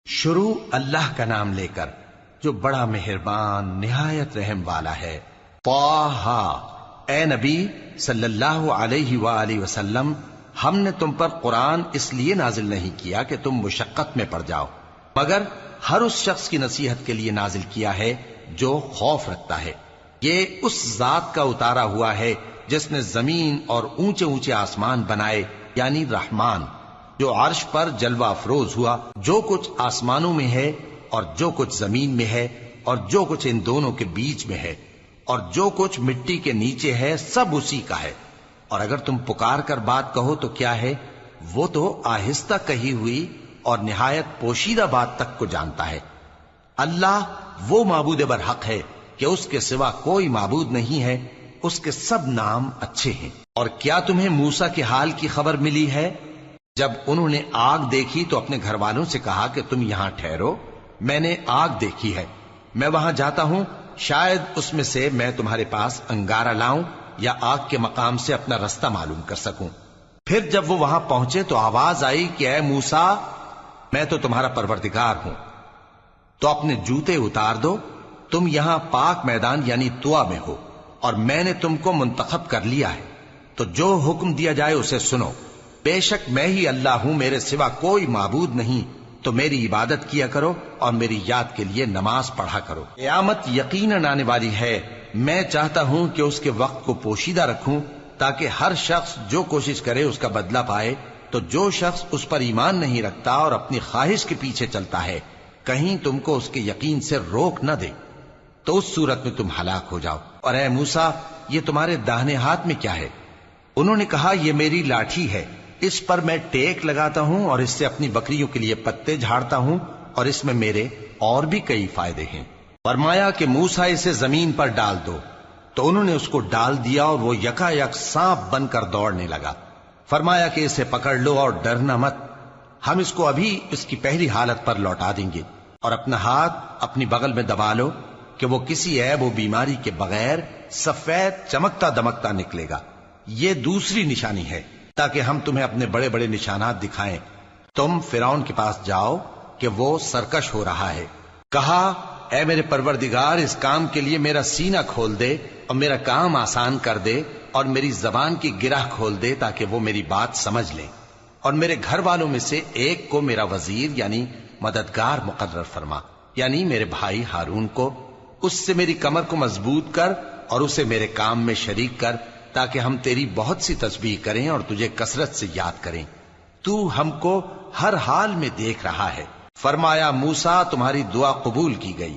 شروع اللہ کا نام لے کر جو بڑا مہربان نہایت رحم والا ہے۔ طٰہٰ، اے نبی صلی اللہ علیہ وآلہ وسلم، ہم نے تم پر قرآن اس لیے نازل نہیں کیا کہ تم مشقت میں پڑ جاؤ، مگر ہر اس شخص کی نصیحت کے لیے نازل کیا ہے جو خوف رکھتا ہے۔ یہ اس ذات کا اتارا ہوا ہے جس نے زمین اور اونچے اونچے آسمان بنائے، یعنی رحمان، جو عرش پر جلوہ افروز ہوا۔ جو کچھ آسمانوں میں ہے اور جو کچھ زمین میں ہے اور جو کچھ ان دونوں کے بیچ میں ہے اور جو کچھ مٹی کے نیچے ہے، سب اسی کا ہے۔ اور اگر تم پکار کر بات کہو تو کیا ہے، وہ تو آہستہ کہی ہوئی اور نہایت پوشیدہ بات تک کو جانتا ہے۔ اللہ وہ معبود برحق ہے کہ اس کے سوا کوئی معبود نہیں ہے، اس کے سب نام اچھے ہیں۔ اور کیا تمہیں موسیٰ کے حال کی خبر ملی ہے؟ جب انہوں نے آگ دیکھی تو اپنے گھر والوں سے کہا کہ تم یہاں ٹھہرو، میں نے آگ دیکھی ہے، میں وہاں جاتا ہوں، شاید اس میں سے میں تمہارے پاس انگارہ لاؤں یا آگ کے مقام سے اپنا رستہ معلوم کر سکوں۔ پھر جب وہ وہاں پہنچے تو آواز آئی کہ اے موسیٰ، میں تو تمہارا پروردگار ہوں، تو اپنے جوتے اتار دو، تم یہاں پاک میدان یعنی طویٰ میں ہو، اور میں نے تم کو منتخب کر لیا ہے، تو جو حکم دیا جائے اسے سنو۔ بے شک میں ہی اللہ ہوں، میرے سوا کوئی معبود نہیں، تو میری عبادت کیا کرو اور میری یاد کے لیے نماز پڑھا کرو۔ قیامت یقیناً آنے والی ہے، میں چاہتا ہوں کہ اس کے وقت کو پوشیدہ رکھوں تاکہ ہر شخص جو کوشش کرے اس کا بدلہ پائے۔ تو جو شخص اس پر ایمان نہیں رکھتا اور اپنی خواہش کے پیچھے چلتا ہے، کہیں تم کو اس کے یقین سے روک نہ دے، تو اس صورت میں تم ہلاک ہو جاؤ۔ اور اے موسیٰ، یہ تمہارے داہنے ہاتھ میں کیا ہے؟ انہوں نے کہا یہ میری لاٹھی ہے، اس پر میں ٹیک لگاتا ہوں اور اس سے اپنی بکریوں کے لیے پتے جھاڑتا ہوں، اور اس میں میرے اور بھی کئی فائدے ہیں۔ فرمایا کہ موسیٰ اسے زمین پر ڈال دو، تو انہوں نے اس کو ڈال دیا اور وہ یکا یک سانپ بن کر دوڑنے لگا۔ فرمایا کہ اسے پکڑ لو اور ڈرنا مت، ہم اس کو ابھی اس کی پہلی حالت پر لوٹا دیں گے، اور اپنا ہاتھ اپنی بغل میں دبا لو کہ وہ کسی عیب و بیماری کے بغیر سفید چمکتا دمکتا نکلے گا۔ یہ دوسری نشانی ہے تاکہ ہم تمہیں اپنے بڑے بڑے نشانات دکھائیں۔ تم فرعون کے پاس جاؤ کہ وہ سرکش ہو رہا ہے۔ کہا اے میرے پروردگار، اس کام کے لیے میرا سینہ کھول دے اور میرا کام آسان کر دے، اور میری زبان کی گرہ کھول دے تاکہ وہ میری بات سمجھ لیں، اور میرے گھر والوں میں سے ایک کو میرا وزیر یعنی مددگار مقرر فرما، یعنی میرے بھائی ہارون کو۔ اس سے میری کمر کو مضبوط کر اور اسے میرے کام میں شریک کر، تاکہ ہم تیری بہت سی تسبیح کریں اور تجھے کثرت سے یاد کریں، تو ہم کو ہر حال میں دیکھ رہا ہے۔ فرمایا موسیٰ، تمہاری دعا قبول کی گئی،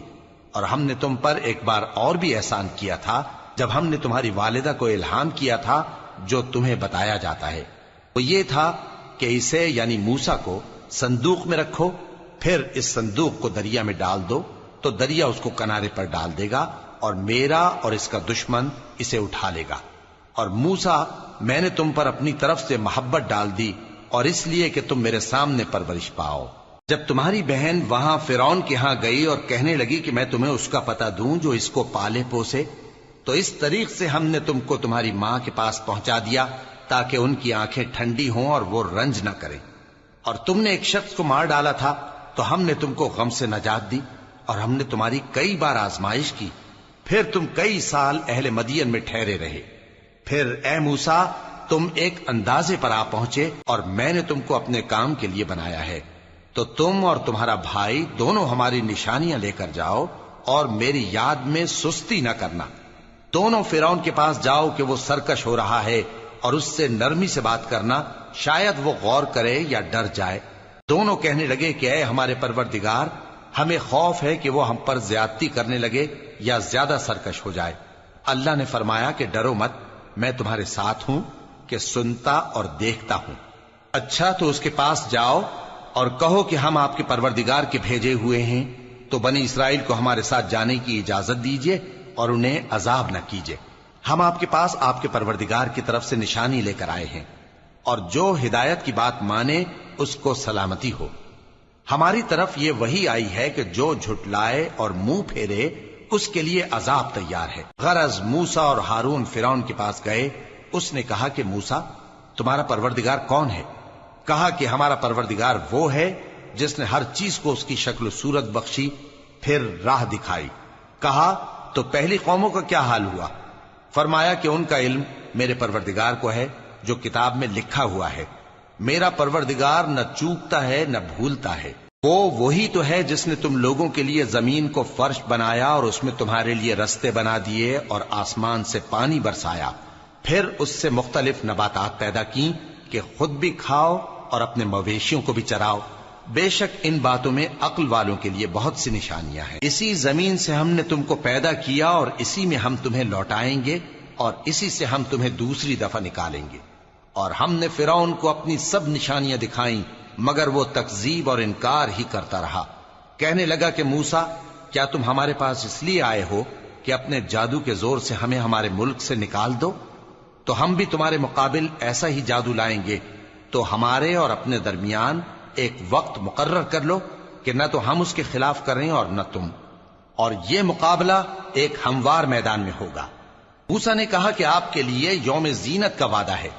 اور ہم نے تم پر ایک بار اور بھی احسان کیا تھا جب ہم نے تمہاری والدہ کو الہام کیا تھا جو تمہیں بتایا جاتا ہے۔ وہ یہ تھا کہ اسے یعنی موسیٰ کو صندوق میں رکھو، پھر اس صندوق کو دریا میں ڈال دو، تو دریا اس کو کنارے پر ڈال دے گا، اور میرا اور اس کا دشمن اسے اٹھا لے گا۔ اور موسیٰ، میں نے تم پر اپنی طرف سے محبت ڈال دی، اور اس لیے کہ تم میرے سامنے پرورش پاؤ۔ جب تمہاری بہن وہاں فرعون کے ہاں گئی اور کہنے لگی کہ میں تمہیں اس کا پتہ دوں جو اس کو پالے پوسے، تو اس طریق سے ہم نے تم کو تمہاری ماں کے پاس پہنچا دیا تاکہ ان کی آنکھیں ٹھنڈی ہوں اور وہ رنج نہ کریں۔ اور تم نے ایک شخص کو مار ڈالا تھا تو ہم نے تم کو غم سے نجات دی، اور ہم نے تمہاری کئی بار آزمائش کی، پھر تم کئی سال اہل مدین میں ٹھہرے رہے۔ پھر اے موسیٰ، تم ایک اندازے پر آ پہنچے، اور میں نے تم کو اپنے کام کے لیے بنایا ہے، تو تم اور تمہارا بھائی دونوں ہماری نشانیاں لے کر جاؤ، اور میری یاد میں سستی نہ کرنا۔ دونوں فرعون کے پاس جاؤ کہ وہ سرکش ہو رہا ہے، اور اس سے نرمی سے بات کرنا، شاید وہ غور کرے یا ڈر جائے۔ دونوں کہنے لگے کہ اے ہمارے پروردگار، ہمیں خوف ہے کہ وہ ہم پر زیادتی کرنے لگے یا زیادہ سرکش ہو جائے۔ اللہ نے فرمایا کہ ڈرو مت، میں تمہارے ساتھ ہوں کہ سنتا اور دیکھتا ہوں۔ اچھا، تو اس کے پاس جاؤ اور کہو کہ ہم آپ کے پروردگار کے بھیجے ہوئے ہیں، تو بنی اسرائیل کو ہمارے ساتھ جانے کی اجازت دیجیے اور انہیں عذاب نہ کیجیے۔ ہم آپ کے پاس آپ کے پروردگار کی طرف سے نشانی لے کر آئے ہیں، اور جو ہدایت کی بات مانے اس کو سلامتی ہو۔ ہماری طرف یہ وحی آئی ہے کہ جو جھٹلائے اور منہ پھیرے اس کے لیے عذاب تیار ہے۔ غرض موسیٰ اور ہارون فرعون کے پاس گئے، اس نے کہا کہ موسیٰ، تمہارا پروردگار کون ہے؟ کہا کہ ہمارا پروردگار وہ ہے جس نے ہر چیز کو اس کی شکل و صورت بخشی، پھر راہ دکھائی۔ کہا تو پہلی قوموں کا کیا حال ہوا؟ فرمایا کہ ان کا علم میرے پروردگار کو ہے جو کتاب میں لکھا ہوا ہے۔ میرا پروردگار نہ چوکتا ہے نہ بھولتا ہے۔ وہ وہی تو ہے جس نے تم لوگوں کے لیے زمین کو فرش بنایا اور اس میں تمہارے لیے رستے بنا دیے اور آسمان سے پانی برسایا، پھر اس سے مختلف نباتات پیدا کی کہ خود بھی کھاؤ اور اپنے مویشیوں کو بھی چراؤ۔ بے شک ان باتوں میں عقل والوں کے لیے بہت سی نشانیاں ہیں۔ اسی زمین سے ہم نے تم کو پیدا کیا اور اسی میں ہم تمہیں لوٹائیں گے اور اسی سے ہم تمہیں دوسری دفعہ نکالیں گے۔ اور ہم نے فرعون کو اپنی سب نشانیاں دکھائیں، مگر وہ تکذیب اور انکار ہی کرتا رہا۔ کہنے لگا کہ موسیٰ، کیا تم ہمارے پاس اس لیے آئے ہو کہ اپنے جادو کے زور سے ہمیں ہمارے ملک سے نکال دو؟ تو ہم بھی تمہارے مقابل ایسا ہی جادو لائیں گے، تو ہمارے اور اپنے درمیان ایک وقت مقرر کر لو کہ نہ تو ہم اس کے خلاف کریں اور نہ تم، اور یہ مقابلہ ایک ہموار میدان میں ہوگا۔ موسیٰ نے کہا کہ آپ کے لیے یوم زینت کا وعدہ ہے،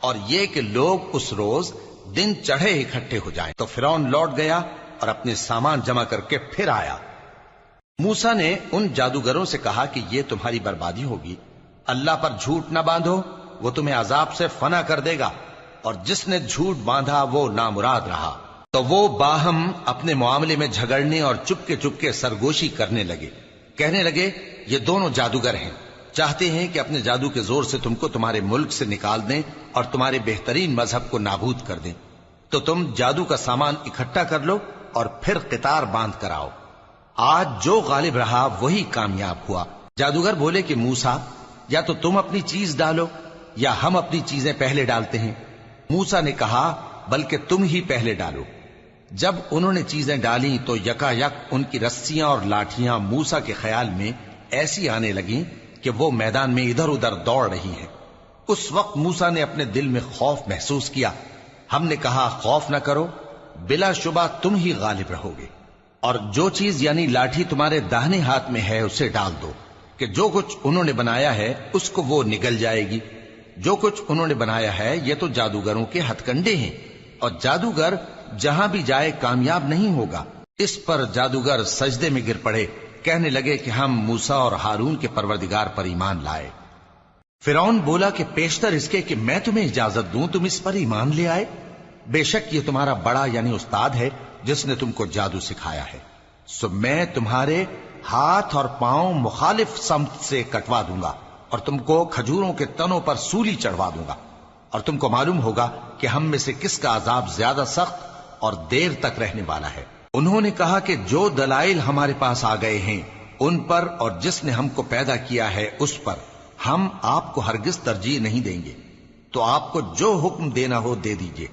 اور یہ کہ لوگ اس روز دن چڑھے اکٹھے ہو جائیں۔ تو فرعون لوٹ گیا اور اپنے سامان جمع کر کے پھر آیا۔ موسیٰ نے ان جادوگروں سے کہا کہ یہ تمہاری بربادی ہوگی، اللہ پر جھوٹ نہ باندھو، وہ تمہیں عذاب سے فنا کر دے گا، اور جس نے جھوٹ باندھا وہ نامراد رہا۔ تو وہ باہم اپنے معاملے میں جھگڑنے اور چپکے سرگوشی کرنے لگے۔ کہنے لگے یہ دونوں جادوگر ہیں، چاہتے ہیں کہ اپنے جادو کے زور سے تم کو تمہارے ملک سے نکال دیں اور تمہارے بہترین مذہب کو نابود کر دیں۔ تو تم جادو کا سامان اکٹھا کر لو اور پھر قطار باندھ کر آؤ۔ آج جو غالب رہا وہی کامیاب ہوا۔ جادوگر بولے کہ موسیٰ، یا تو تم اپنی چیز ڈالو یا ہم اپنی چیزیں پہلے ڈالتے ہیں۔ موسیٰ نے کہا بلکہ تم ہی پہلے ڈالو۔ جب انہوں نے چیزیں ڈالیں تو یکا یک ان کی رسیاں اور لاٹھیاں موسیٰ کے خیال میں ایسی آنے لگیں کہ وہ میدان میں ادھر ادھر دوڑ رہی ہیں۔ اس وقت موسیٰ نے اپنے دل میں خوف محسوس کیا۔ ہم نے کہا خوف نہ کرو، بلا شبہ تم ہی غالب رہو گے، اور جو چیز یعنی لاٹھی تمہارے داہنے ہاتھ میں ہے اسے ڈال دو کہ جو کچھ انہوں نے بنایا ہے اس کو وہ نگل جائے گی۔ جو کچھ انہوں نے بنایا ہے یہ تو جادوگروں کے ہتھ کنڈے ہیں، اور جادوگر جہاں بھی جائے کامیاب نہیں ہوگا۔ اس پر جادوگر سجدے میں گر پڑے، کہنے لگے کہ ہم موسیٰ اور ہارون کے پروردگار پر ایمان لائے۔ فرعون بولا کہ پیشتر اس کے کہ میں تمہیں اجازت دوں تم اس پر ایمان لے آئے؟ بے شک یہ تمہارا بڑا یعنی استاد ہے جس نے تم کو جادو سکھایا ہے، سو میں تمہارے ہاتھ اور پاؤں مخالف سمت سے کٹوا دوں گا اور تم کو کھجوروں کے تنوں پر سولی چڑھوا دوں گا، اور تم کو معلوم ہوگا کہ ہم میں سے کس کا عذاب زیادہ سخت اور دیر تک رہنے والا ہے۔ انہوں نے کہا کہ جو دلائل ہمارے پاس آ گئے ہیں ان پر اور جس نے ہم کو پیدا کیا ہے اس پر ہم آپ کو ہرگز ترجیح نہیں دیں گے، تو آپ کو جو حکم دینا ہو دے دیجئے،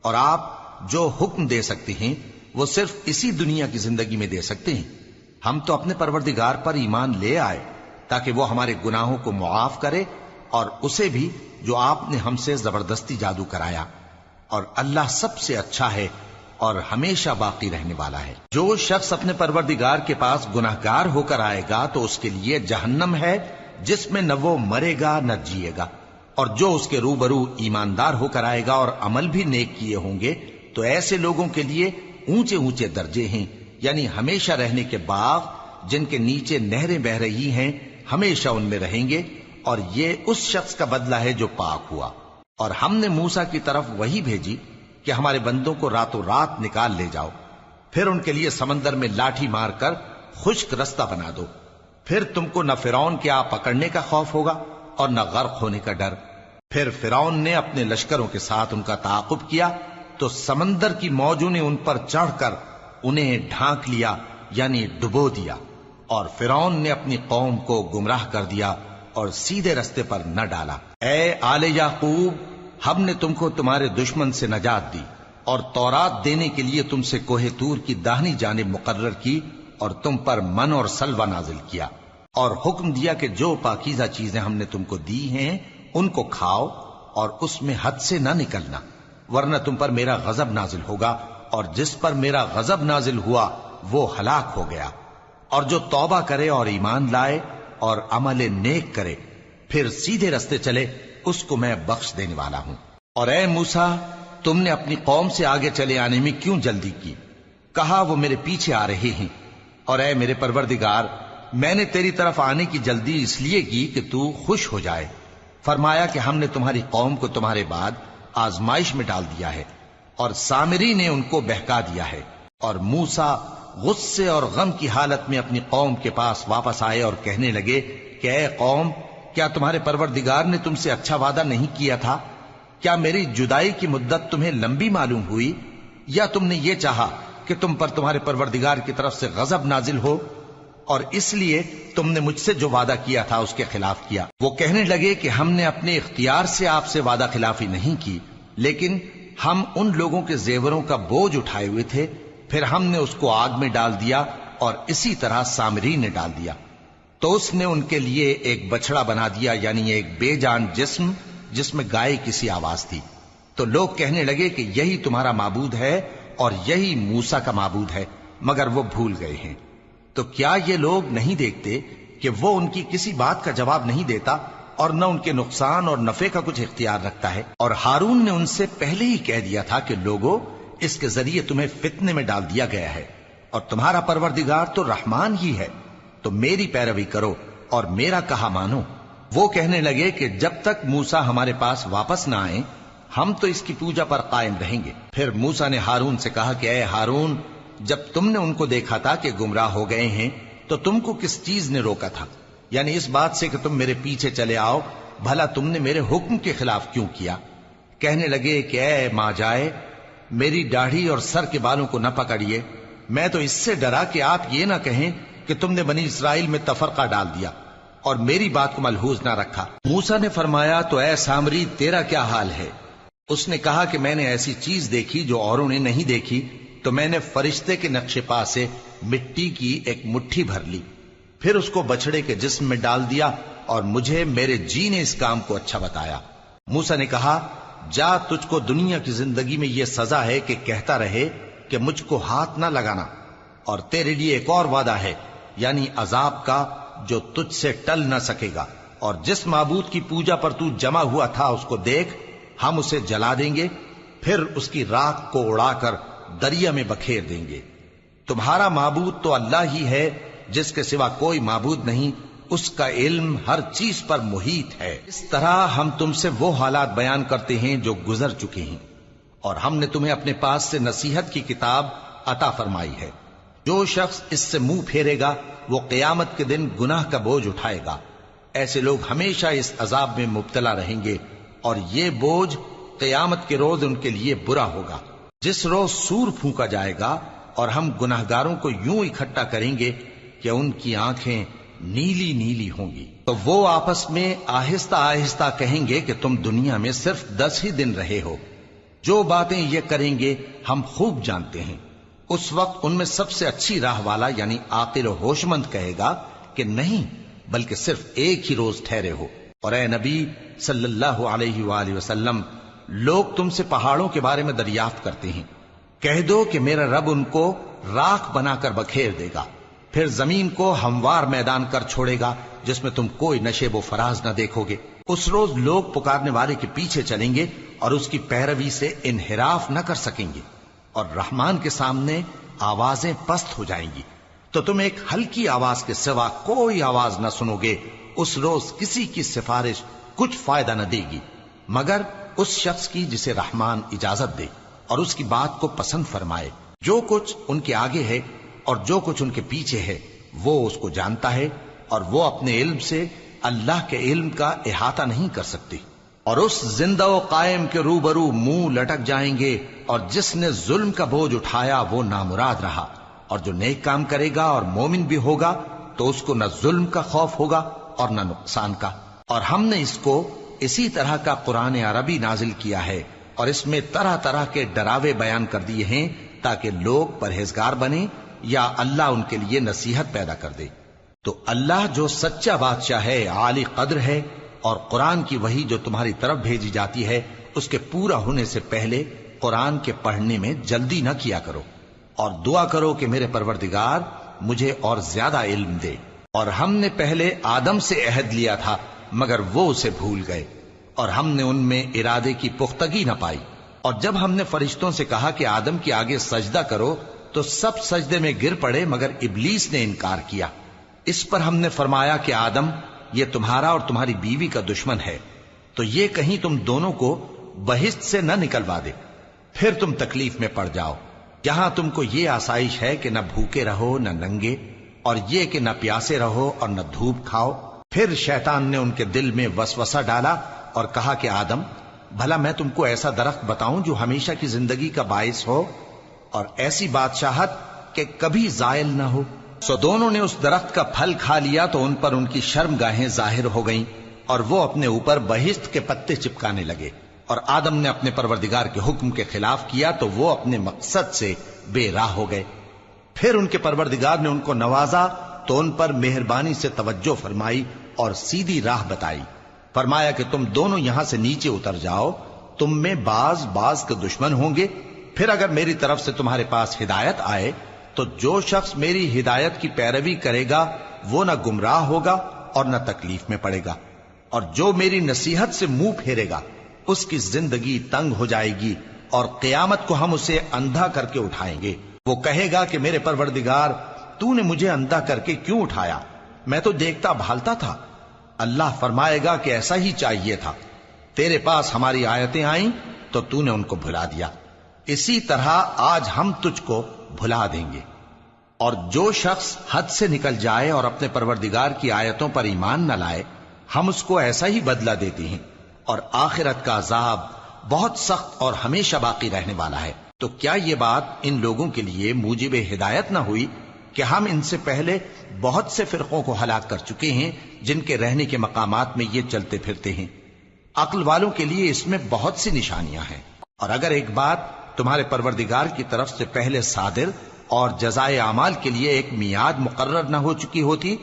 اور آپ جو حکم دے سکتے ہیں وہ صرف اسی دنیا کی زندگی میں دے سکتے ہیں۔ ہم تو اپنے پروردگار پر ایمان لے آئے تاکہ وہ ہمارے گناہوں کو معاف کرے اور اسے بھی جو آپ نے ہم سے زبردستی جادو کرایا، اور اللہ سب سے اچھا ہے اور ہمیشہ باقی رہنے والا ہے۔ جو شخص اپنے پروردگار کے پاس گناہگار ہو کر آئے گا تو اس کے لیے جہنم ہے جس میں نہ وہ مرے گا نہ جیے گا، اور جو اس کے روبرو ایماندار ہو کر آئے گا اور عمل بھی نیک کیے ہوں گے تو ایسے لوگوں کے لیے اونچے اونچے درجے ہیں، یعنی ہمیشہ رہنے کے باغ جن کے نیچے نہریں بہ رہی ہیں، ہمیشہ ان میں رہیں گے، اور یہ اس شخص کا بدلہ ہے جو پاک ہوا۔ اور ہم نے موسیٰ کی طرف وحی بھیجی کہ ہمارے بندوں کو راتوں رات نکال لے جاؤ، پھر ان کے لیے سمندر میں لاٹھی مار کر خشک رستہ بنا دو، پھر تم کو نہ فرعون کے آ پکڑنے کا خوف ہوگا اور نہ غرق ہونے کا ڈر۔ پھر فرعون نے اپنے لشکروں کے ساتھ ان کا تعاقب کیا تو سمندر کی موجوں نے ان پر چڑھ کر انہیں ڈھانک لیا یعنی ڈبو دیا، اور فرعون نے اپنی قوم کو گمراہ کر دیا اور سیدھے رستے پر نہ ڈالا۔ اے آل یعقوب، ہم نے تم کو تمہارے دشمن سے نجات دی اور تورات دینے کے لیے تم سے کوہ طور کی داہنی جانب مقرر کی اور تم پر من اور سلوہ نازل کیا، اور حکم دیا کہ جو پاکیزہ چیزیں ہم نے تم کو دی ہیں ان کو کھاؤ اور اس میں حد سے نہ نکلنا، ورنہ تم پر میرا غضب نازل ہوگا، اور جس پر میرا غضب نازل ہوا وہ ہلاک ہو گیا۔ اور جو توبہ کرے اور ایمان لائے اور عمل نیک کرے پھر سیدھے رستے چلے اس کو میں بخش دینے والا ہوں۔ اور اے موسیٰ، تم نے اپنی قوم سے آگے چلے آنے میں کیوں جلدی کی؟ کہا وہ میرے پیچھے آ رہے ہیں، اور اے میرے پروردگار میں نے تیری طرف آنے کی جلدی اس لیے کی کہ تو خوش ہو جائے۔ فرمایا کہ ہم نے تمہاری قوم کو تمہارے بعد آزمائش میں ڈال دیا ہے، اور سامری نے ان کو بہکا دیا ہے۔ اور موسیٰ غصے اور غم کی حالت میں اپنی قوم کے پاس واپس آئے اور کہنے لگے کہ اے قوم، کیا تمہارے پروردگار نے تم سے اچھا وعدہ نہیں کیا تھا؟ کیا میری جدائی کی مدت تمہیں لمبی معلوم ہوئی، یا تم نے یہ چاہا کہ تم پر تمہارے پروردگار کی طرف سے غضب نازل ہو، اور اس لیے تم نے مجھ سے جو وعدہ کیا تھا اس کے خلاف کیا؟ وہ کہنے لگے کہ ہم نے اپنے اختیار سے آپ سے وعدہ خلافی نہیں کی، لیکن ہم ان لوگوں کے زیوروں کا بوجھ اٹھائے ہوئے تھے، پھر ہم نے اس کو آگ میں ڈال دیا، اور اسی طرح سامری نے ڈال دیا۔ تو اس نے ان کے لیے ایک بچڑا بنا دیا، یعنی ایک بے جان جسم جس میں گائے کسی آواز تھی۔ تو لوگ کہنے لگے کہ یہی تمہارا معبود ہے اور یہی موسیٰ کا معبود ہے، مگر وہ بھول گئے ہیں۔ تو کیا یہ لوگ نہیں دیکھتے کہ وہ ان کی کسی بات کا جواب نہیں دیتا، اور نہ ان کے نقصان اور نفع کا کچھ اختیار رکھتا ہے؟ اور ہارون نے ان سے پہلے ہی کہہ دیا تھا کہ لوگوں، اس کے ذریعے تمہیں فتنے میں ڈال دیا گیا ہے، اور تمہارا پروردگار تو رحمان ہی ہے، تو میری پیروی کرو اور میرا کہا مانو۔ وہ کہنے لگے کہ جب تک موسیٰ ہمارے پاس واپس نہ آئیں ہم تو اس کی پوجا پر قائم رہیں گے۔ پھر موسیٰ نے ہارون سے کہا کہ اے ہارون، جب تم نے ان کو دیکھا تھا کہ گمراہ ہو گئے ہیں تو تم کو کس چیز نے روکا تھا؟ یعنی اس بات سے کہ تم میرے پیچھے چلے آؤ، بھلا تم نے میرے حکم کے خلاف کیوں کیا؟ کہنے لگے کہ اے ماں جائے، میری داڑھی اور سر کے بالوں کو نہ پکڑیے، میں تو اس سے ڈرا کہ آپ یہ نہ کہیں کہ تم نے بنی اسرائیل میں تفرقہ ڈال دیا اور میری بات کو ملحوظ نہ رکھا۔ موسیٰ نے فرمایا تو اے سامری تیرا کیا حال ہے؟ اس نے کہا کہ میں نے ایسی چیز دیکھی جو اوروں نے نہیں دیکھی، تو میں نے فرشتے کے نقش پا سے مٹی کی ایک مٹھی بھر لی، پھر اس کو بچڑے کے جسم میں ڈال دیا، اور مجھے میرے جی نے اس کام کو اچھا بتایا۔ موسیٰ نے کہا جا، تجھ کو دنیا کی زندگی میں یہ سزا ہے کہ کہتا رہے کہ مجھ کو ہاتھ نہ لگانا، اور تیرے لیے ایک اور وعدہ ہے، یعنی عذاب کا جو تجھ سے ٹل نہ سکے گا، اور جس معبود کی پوجا پر تو جمع ہوا تھا اس کو دیکھ، ہم اسے جلا دیں گے، پھر اس کی راکھ کو اڑا کر دریا میں بکھیر دیں گے۔ تمہارا معبود تو اللہ ہی ہے، جس کے سوا کوئی معبود نہیں، اس کا علم ہر چیز پر محیط ہے۔ اس طرح ہم تم سے وہ حالات بیان کرتے ہیں جو گزر چکے ہیں، اور ہم نے تمہیں اپنے پاس سے نصیحت کی کتاب عطا فرمائی ہے۔ جو شخص اس سے منہ پھیرے گا وہ قیامت کے دن گناہ کا بوجھ اٹھائے گا۔ ایسے لوگ ہمیشہ اس عذاب میں مبتلا رہیں گے، اور یہ بوجھ قیامت کے روز ان کے لیے برا ہوگا، جس روز سور پھونکا جائے گا، اور ہم گناہگاروں کو یوں اکٹھا کریں گے کہ ان کی آنکھیں نیلی نیلی ہوں گی۔ تو وہ آپس میں آہستہ آہستہ کہیں گے کہ تم دنیا میں صرف 10 ہی دن رہے ہو، جو باتیں یہ کریں گے ہم خوب جانتے ہیں۔ اس وقت ان میں سب سے اچھی راہ والا یعنی عاقل و ہوش مند کہے گا کہ نہیں، بلکہ صرف ایک ہی روز ٹھہرے ہو۔ اور اے نبی صلی اللہ علیہ وآلہ وسلم، لوگ تم سے پہاڑوں کے بارے میں دریافت کرتے ہیں، کہہ دو کہ میرا رب ان کو راکھ بنا کر بکھیر دے گا، پھر زمین کو ہموار میدان کر چھوڑے گا جس میں تم کوئی نشیب و فراز نہ دیکھو گے۔ اس روز لوگ پکارنے والے کے پیچھے چلیں گے اور اس کی پیروی سے انحراف نہ کر سکیں گے، اور رحمان کے سامنے آوازیں پست ہو جائیں گی، تو تم ایک ہلکی آواز کے سوا کوئی آواز نہ سنو گے۔ اس روز کسی کی سفارش کچھ فائدہ نہ دے گی مگر اس شخص کی جسے رحمان اجازت دے اور اس کی بات کو پسند فرمائے۔ جو کچھ ان کے آگے ہے اور جو کچھ ان کے پیچھے ہے وہ اس کو جانتا ہے، اور وہ اپنے علم سے اللہ کے علم کا احاطہ نہیں کر سکتی۔ اور اس زندہ و قائم کے روبرو منہ لٹک جائیں گے، اور جس نے ظلم کا بوجھ اٹھایا وہ نامراد رہا، اور جو نیک کام کرے گا اور مومن بھی ہوگا تو اس کو نہ ظلم کا خوف ہوگا اور نہ نقصان کا۔ اور ہم نے اس کو اسی طرح کا قرآن عربی نازل کیا ہے، اور اس میں طرح طرح کے ڈراوے بیان کر دیے ہیں تاکہ لوگ پرہیزگار بنیں یا اللہ ان کے لیے نصیحت پیدا کر دے۔ تو اللہ جو سچا بادشاہ ہے، عالی قدر ہے، اور قرآن کی وحی جو تمہاری طرف بھیجی جاتی ہے اس کے پورا ہونے سے پہلے قرآن کے پڑھنے میں جلدی نہ کیا کرو، اور دعا کرو کہ میرے پروردگار مجھے اور زیادہ علم دے۔ اور ہم نے پہلے آدم سے عہد لیا تھا مگر وہ اسے بھول گئے، اور ہم نے ان میں ارادے کی پختگی نہ پائی۔ اور جب ہم نے فرشتوں سے کہا کہ آدم کے آگے سجدہ کرو تو سب سجدے میں گر پڑے مگر ابلیس نے انکار کیا۔ اس پر ہم نے فرمایا کہ آدم، یہ تمہارا اور تمہاری بیوی کا دشمن ہے، تو یہ کہیں تم دونوں کو بہشت سے نہ نکلوا دے، پھر تم تکلیف میں پڑ جاؤ۔ یہاں تم کو یہ آسائش ہے کہ نہ بھوکے رہو نہ ننگے، اور یہ کہ نہ پیاسے رہو اور نہ دھوپ کھاؤ۔ پھر شیطان نے ان کے دل میں وسوسہ ڈالا اور کہا کہ آدم، بھلا میں تم کو ایسا درخت بتاؤں جو ہمیشہ کی زندگی کا باعث ہو اور ایسی بادشاہت کہ کبھی زائل نہ ہو؟ سو دونوں نے اس درخت کا پھل کھا لیا تو ان پر ان کی شرم گاہیں ظاہر ہو گئیں، اور وہ اپنے اوپر بہشت کے پتے چپکانے لگے۔ اور آدم نے اپنے پروردگار کے حکم کے خلاف کیا تو وہ اپنے مقصد سے بے راہ ہو گئے۔ پھر ان کے پروردگار نے ان کو نوازا تو ان پر مہربانی سے توجہ فرمائی اور سیدھی راہ بتائی۔ فرمایا کہ تم دونوں یہاں سے نیچے اتر جاؤ، تم میں بعض کے دشمن ہوں گے، پھر اگر میری طرف سے تمہارے پاس ہدایت آئے تو جو شخص میری ہدایت کی پیروی کرے گا وہ نہ گمراہ ہوگا اور نہ تکلیف میں پڑے گا، اور جو میری نصیحت سے منہ پھیرے گا اس کی زندگی تنگ ہو جائے گی، اور قیامت کو ہم اسے اندھا کر کے اٹھائیں گے۔ وہ کہے گا کہ میرے پروردگار، تو نے مجھے اندھا کر کے کیوں اٹھایا؟ میں تو دیکھتا بھالتا تھا۔ اللہ فرمائے گا کہ ایسا ہی چاہیے تھا، تیرے پاس ہماری آیتیں آئیں تو تو نے ان کو بھلا دیا، اسی طرح آج ہم تجھ کو بھلا دیں گے۔ اور جو شخص حد سے نکل جائے اور اپنے پروردگار کی آیتوں پر ایمان نہ لائے، ہم اس کو ایسا ہی بدلہ دیتے ہیں، اور آخرت کا عذاب بہت سخت اور ہمیشہ باقی رہنے والا ہے۔ تو کیا یہ بات ان لوگوں کے لیے موجب ہدایت نہ ہوئی کہ ہم ان سے پہلے بہت سے فرقوں کو ہلاک کر چکے ہیں جن کے رہنے کے مقامات میں یہ چلتے پھرتے ہیں؟ عقل والوں کے لیے اس میں بہت سی نشانیاں ہیں۔ اور اگر ایک بات تمہارے پروردگار کی طرف سے پہلے صادر اور جزائے اعمال کے لیے ایک میعاد مقرر نہ ہو چکی ہوتی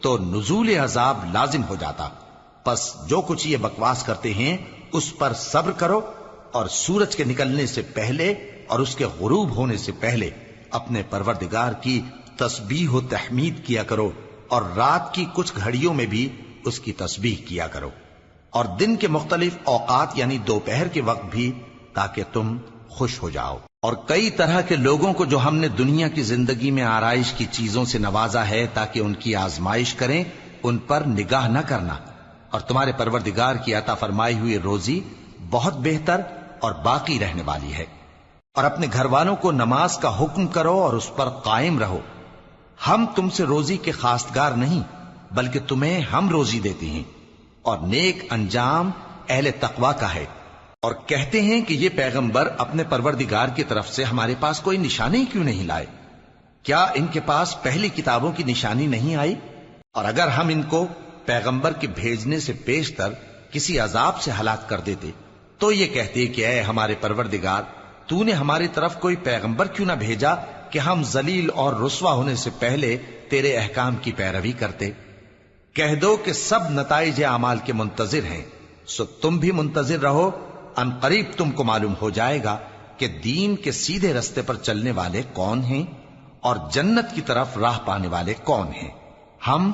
تو نزول عذاب لازم ہو جاتا۔ پس جو کچھ یہ بکواس کرتے ہیں اس پر صبر کرو، اور سورج کے نکلنے سے پہلے اور اس کے غروب ہونے سے پہلے اپنے پروردگار کی تسبیح و تحمید کیا کرو، اور رات کی کچھ گھڑیوں میں بھی اس کی تسبیح کیا کرو، اور دن کے مختلف اوقات یعنی دوپہر کے وقت بھی، تاکہ تم خوش ہو جاؤ۔ اور کئی طرح کے لوگوں کو جو ہم نے دنیا کی زندگی میں آرائش کی چیزوں سے نوازا ہے تاکہ ان کی آزمائش کریں، ان پر نگاہ نہ کرنا، اور تمہارے پروردگار کی عطا فرمائی ہوئی روزی بہت بہتر اور باقی رہنے والی ہے۔ اور اپنے گھر والوں کو نماز کا حکم کرو اور اس پر قائم رہو۔ ہم تم سے روزی کے خواستگار نہیں، بلکہ تمہیں ہم روزی دیتے ہیں، اور نیک انجام اہل تقوی کا ہے۔ اور کہتے ہیں کہ یہ پیغمبر اپنے پروردگار کی طرف سے ہمارے پاس کوئی نشانی کیوں نہیں لائے؟ کیا ان کے پاس پہلی کتابوں کی نشانی نہیں آئی؟ اور اگر ہم ان کو پیغمبر کے بھیجنے سے پیشتر کسی عذاب سے ہلاک کر دیتے تو یہ کہتے کہ اے ہمارے پروردگار، تو نے ہماری طرف کوئی پیغمبر کیوں نہ بھیجا کہ ہم ذلیل اور رسوا ہونے سے پہلے تیرے احکام کی پیروی کرتے۔ کہہ دو کہ سب نتائج اعمال کے منتظر ہیں، سو تم بھی منتظر رہو، ان قریب تم کو معلوم ہو جائے گا کہ دین کے سیدھے رستے پر چلنے والے کون ہیں اور جنت کی طرف راہ پانے والے کون ہیں۔ ہم